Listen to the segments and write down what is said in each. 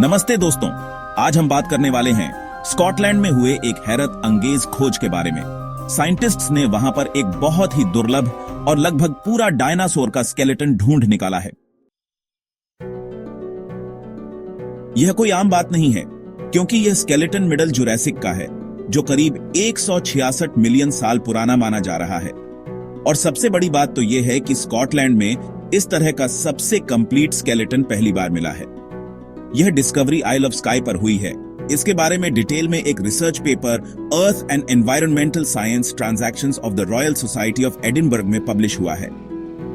नमस्ते दोस्तों, आज हम बात करने वाले हैं स्कॉटलैंड में हुए एक हैरत अंगेज खोज के बारे में। साइंटिस्ट्स ने वहां पर एक बहुत ही दुर्लभ और लगभग पूरा डायनासोर का स्केलेटन ढूंढ निकाला है। यह कोई आम बात नहीं है, क्योंकि यह स्केलेटन मिडल जुरासिक का है, जो करीब 166 मिलियन साल पुराना माना जा रहा है। और सबसे बड़ी बात तो यह है कि स्कॉटलैंड में इस तरह का सबसे कंप्लीट स्केलेटन पहली बार मिला है। यह डिस्कवरी आइल ऑफ स्काई पर हुई है। इसके बारे में डिटेल में एक research paper earth and environmental science transactions of the royal society of Edinburgh में पब्लिश हुआ है।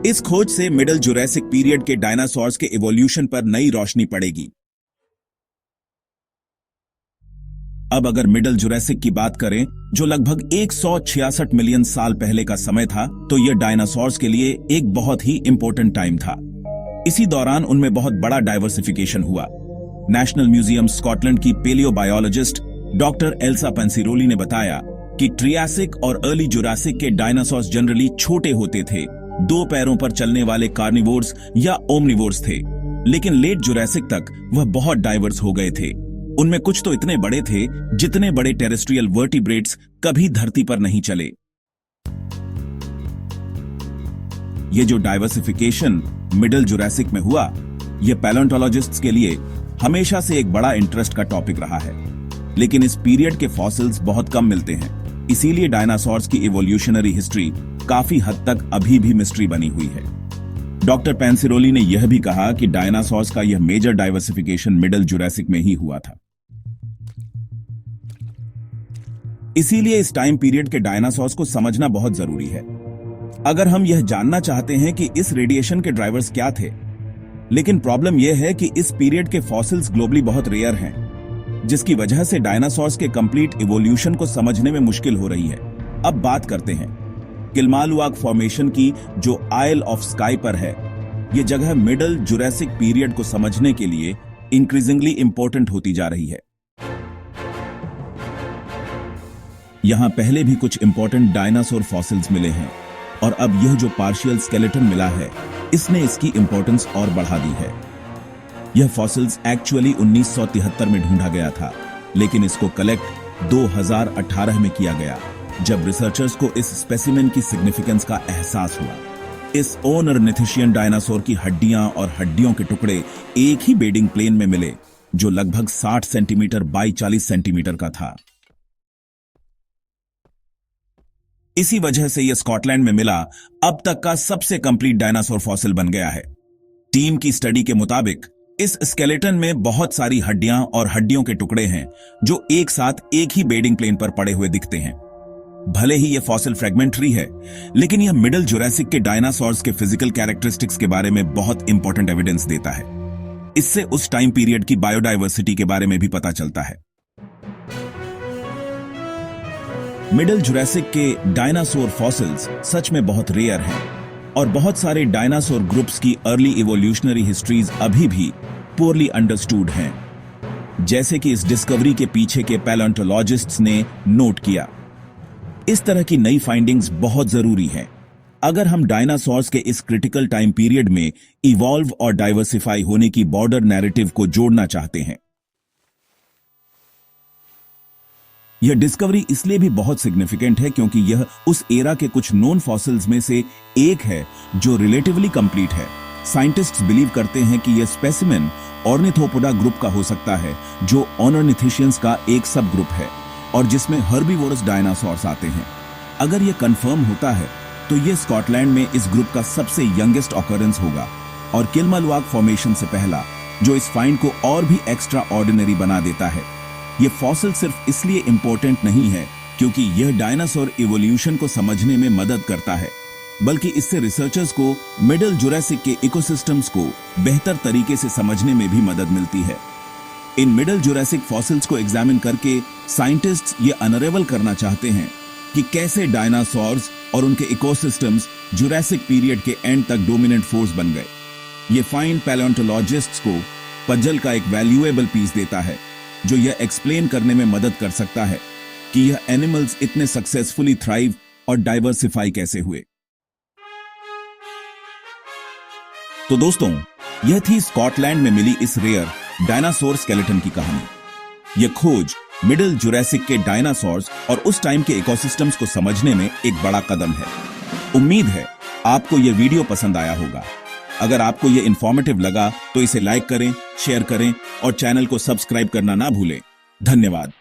इस खोज से मिडल जुरासिक पीरियड के डायनासोर्स के इवोल्यूशन पर नई रोशनी पड़ेगी। अब अगर मिडल जुरासिक की बात करें, जो लगभग 166 मिलियन साल पहले का समय था, तो यह डायनासोर्स के लिए एक बहुत ही इंपॉर्टेंट टाइम था। इसी दौरान उनमें बहुत बड़ा डाइवर्सिफिकेशन हुआ। नेशनल म्यूजियम स्कॉटलैंड की पेलियोबायोलॉजिस्ट डॉक्टर एल्सा पेंसिरोली ने बताया कि ट्रियासिक और अर्ली जुरासिक के डायनासोर्स जनरली छोटे होते थे, 2 पैरों पर चलने वाले कार्निवोर्स या ओमनिवोर्स थे, लेकिन लेट जुरासिक तक वह बहुत डाइवर्स हो गए थे। उनमें कुछ तो इतने बड़े थे जितने बड़े टेरेस्ट्रियल वर्टिब्रेट्स कभी धरती पर नहीं चले। ये जो डाइवर्सिफिकेशन मिडल जुरासिक में हुआ, यह पैलेंटोलॉजिस्ट्स के लिए हमेशा से एक बड़ा इंटरेस्ट का टॉपिक रहा है, लेकिन इस पीरियड के फॉसिल्स बहुत कम मिलते हैं। इसीलिए डायनासोर्स की इवोल्यूशनरी हिस्ट्री काफी हद तक अभी भी मिस्ट्री बनी हुई है। डॉक्टर पेंसिरोली ने यह भी कहा कि डायनासोर्स का यह मेजर डाइवर्सिफिकेशन मिडल जुरासिक में ही हुआ था। इसीलिए इस टाइम पीरियड के डायनासोर्स को समझना बहुत जरूरी है, अगर हम यह जानना चाहते हैं कि इस रेडिएशन के ड्राइवर्स क्या थे। लेकिन प्रॉब्लम यह है कि इस पीरियड के फॉसिल्स ग्लोबली बहुत रेयर हैं, जिसकी वजह से डायनासोर्स के कंप्लीट इवोल्यूशन को समझने में मुश्किल हो रही है। अब बात करते हैं किल्मालुआग फॉर्मेशन की, जो आइल ऑफ स्काई पर है। यह जगह मिडल जुरासिक पीरियड को समझने के लिए इंक्रीजिंगली इंपॉर्टेंट होती जा रही है। यहां पहले भी कुछ इंपॉर्टेंट डायनासोर फॉसिल्स मिले हैं, और अब यह जो पार्शियल स्केलेटन मिला है, इसने इसकी इंपॉर्टेंस और बढ़ा दी है। यह फॉसिल्स एक्चुअली 1973 में ढूंढा गया था, लेकिन इसको कलेक्ट 2018 में किया गया, जब रिसर्चर्स को इस स्पेसिमेन की सिग्निफिकेंस का एहसास हुआ। इस ओनर्निथिशियन डायनासोर की हड्डियां और हड्डियों के टुकड़े एक ही बेडिंग प्लेन में मिले, जो लगभग 60 सेंटीमीटर बाई 40 सेंटीमीटर का था। इसी वजह से यह स्कॉटलैंड में मिला अब तक का सबसे कंप्लीट डायनासोर फॉसिल बन गया है। टीम की स्टडी के मुताबिक इस स्केलेटन में बहुत सारी हड्डियां और हड्डियों के टुकड़े हैं, जो एक साथ एक ही बेडिंग प्लेन पर पड़े हुए दिखते हैं। भले ही यह फॉसिल फ्रेगमेंटरी है, लेकिन यह मिडल जुरासिक के डायनासोर्स के फिजिकल कैरेक्टरिस्टिक्स के बारे में बहुत इंपॉर्टेंट एविडेंस देता है। इससे उस टाइम पीरियड की बायोडाइवर्सिटी के बारे में भी पता चलता है। मिडल जुरासिक के डायनासोर फॉसिल्स सच में बहुत रेयर हैं, और बहुत सारे डायनासोर ग्रुप्स की अर्ली इवोल्यूशनरी हिस्ट्रीज अभी भी पोरली अंडरस्टूड हैं, जैसे कि इस डिस्कवरी के पीछे के पैलेंटोलॉजिस्ट्स ने नोट किया। इस तरह की नई फाइंडिंग्स बहुत जरूरी हैं, अगर हम डायनासोर्स के इस क्रिटिकल टाइम पीरियड में इवॉल्व और डाइवर्सिफाई होने की बॉर्डर नैरेटिव को जोड़ना चाहते हैं। यह डिस्कवरी इसलिए भी बहुत सिग्निफिकेंट है क्योंकि यह उस एरा के कुछ नोन फॉसिल्स में से एक है जो रिलेटिवली कंप्लीट है। साइंटिस्ट्स बिलीव करते हैं कि यह स्पेसिमेन ऑर्निथोपोडा ग्रुप का हो सकता है, जो ओनर्निथिशियंस का एक सब ग्रुप है, और जिसमें हर्बीवोरस डायनासोर्स आते हैं। अगर यह कंफर्म होता है, तो यह स्कॉटलैंड में इस ग्रुप का सबसे यंगेस्ट ऑकरेंस होगा, और किल्मालुआग फॉर्मेशन से पहला, जो इस फाइंड को और भी एक्स्ट्रा ऑर्डिनरी बना देता है। यह फॉसिल सिर्फ इसलिए इंपॉर्टेंट नहीं है क्योंकि यह डायनासोर इवोल्यूशन को समझने में मदद करता है, बल्कि इससे रिसर्चर्स को मिडल जुरासिक के इकोसिस्टम्स को बेहतर तरीके से समझने में भी मदद मिलती है। इन मिडल जुरासिक फॉसिल्स को एग्जामिन करके साइंटिस्ट्स ये अनरेवल करना चाहते हैं कि कैसे डायनासोर्स और उनके इकोसिस्टम्स जुरासिक पीरियड के एंड तक डोमिनेंट फोर्स बन गए। ये फाइंड पैलेंटोलॉजिस्ट्स को पजल का एक वैल्यूएबल पीस देता है, जो यह एक्सप्लेन करने में मदद कर सकता है कि यह एनिमल्स इतने सक्सेसफुली थ्राइव और डाइवर्सिफाई कैसे हुए। तो दोस्तों, यह थी स्कॉटलैंड में मिली इस रेयर डायनासोर स्केलेटन की कहानी। यह खोज मिडिल जुरासिक के डायनासोर्स और उस टाइम के इकोसिस्टम्स को समझने में एक बड़ा कदम है। उम्मीद है आपको यह वीडियो पसंद आया होगा। अगर आपको यह इंफॉर्मेटिव लगा तो इसे लाइक करें, शेयर करें और चैनल को सब्सक्राइब करना ना भूलें। धन्यवाद।